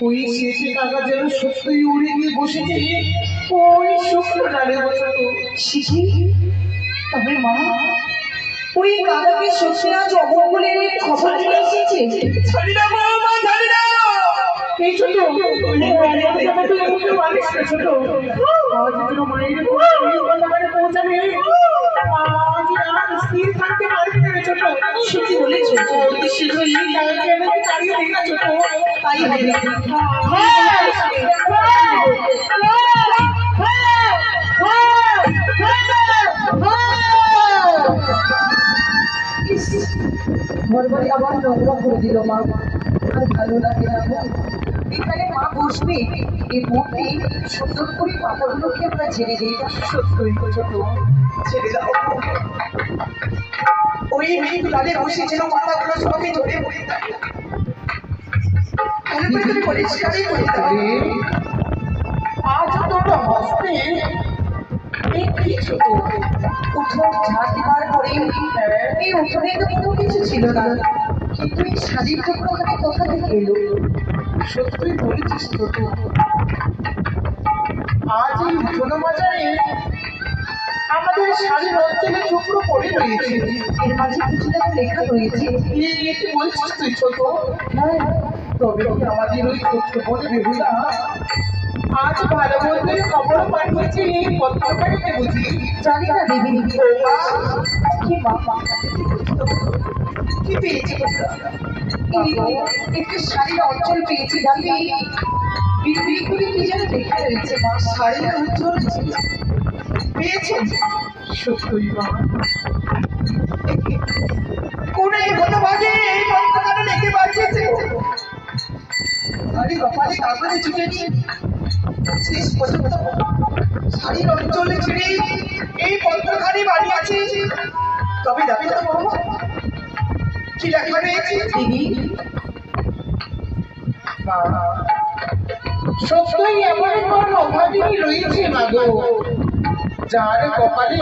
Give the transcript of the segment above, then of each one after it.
ওই শেষে কাকা যেন সত্যই উড়ে গিয়ে বসেছে ওই শুকনো ডালে বসত শিখি তবে মা ওই কাকাকে সত্যি আজ অবগুলি খবর নিয়ে এসেছে। ছাড়ি না মা, ছাড়ি না। এই ছোট ছোট আজ যেন মায়ের পৌঁছাবে স্থির থাকতে পারবে না ছোট। সত্যি বলেছ শীঘ্রই কাকাকে আমাকে তাড়িয়ে দিই না ছোট। তাই হবে। ঘরবাড়ি আবার নোংরা করে দিল মা, আর ভালো লাগে না। এখানে মা বসবে, এই মূর্তি সুন্দর করে পাতাগুলোকে আমরা ঝেড়ে দিই। সত্যই ছোট, ছেড়ে দাও। ওই মেঘ ডালে বসে যেন পাতাগুলো সবাই ঝরে পড়ে থাকে। ভালো করে তুমি পরিষ্কারই করে দাও। আজ তোমরা হস্তে কি ছোট উঠোন ঝাড় দেওয়ার পরে এই উঠোনে তো কোনো কিছু ছিল না, কিন্তু এই শাড়ির টুকরোখানে কোথা থেকে এলো? সত্যই বলেছিস ছোট। আজ এই উঠোন বাজারে আমাদের শাড়ির অঞ্চলে টুকরো পড়ে রয়েছে। এর মাঝে কিছু যেন লেখা রয়েছে। কি বলছিস তুই ছোট? হ্যাঁ, তবে কি আমাদের ওই ছোট্ট বোন বেহুলা আজ ভালো মন্দের খবর পাঠিয়েছে এই পত্রখানিতে বুঝি? জানি না দেবী। কি মা, কি পেয়েছি একটু শাড়ির অঞ্চল পেয়েছি, জানি বিড়বিড় করে কি যেন লেখা রয়েছে মা। শাড়ির অঞ্চল পেয়েছেন? সত্যই মা, কোন এই হতভাগে এই পত্রখানা লিখে পাঠিয়েছে? আরে কপালে কাগজে চুকেছি শেষ পর্যন্ত শাড়ির অঞ্চলে ছেড়ে এই পত্রখানি বানিয়েছে। তবে যাবে তো বলবো কি লেখা রয়েছে? দিদি সত্যই এমন কোন অভাবী রয়েছে মাগো, যার কপালে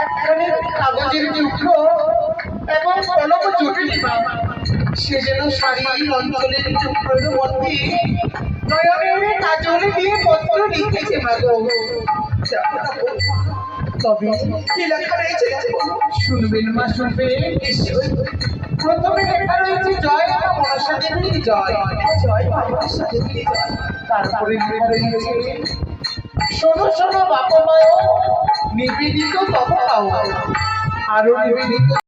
একখানে কাগজের টুকরো এবং কলম জুটলি মা, সে যেন শাড়ির অঞ্চলের টুকরোর মধ্যে নয়নে কাজল দিয়ে পত্র লিখেছে মাগো। তবে কি লেখা রয়েছে শুনবেন মা, শুনবেন নিশ্চয়। প্রথমে লেখা রয়েছে জয় মা মনসা দেবীর জয়, জয় মা মনসা দেবীর জয়। তারপরে লেখা রয়েছে শোনো শোনো বাপ মায় নিবেদিত তব পাও, আরো নিবেদিত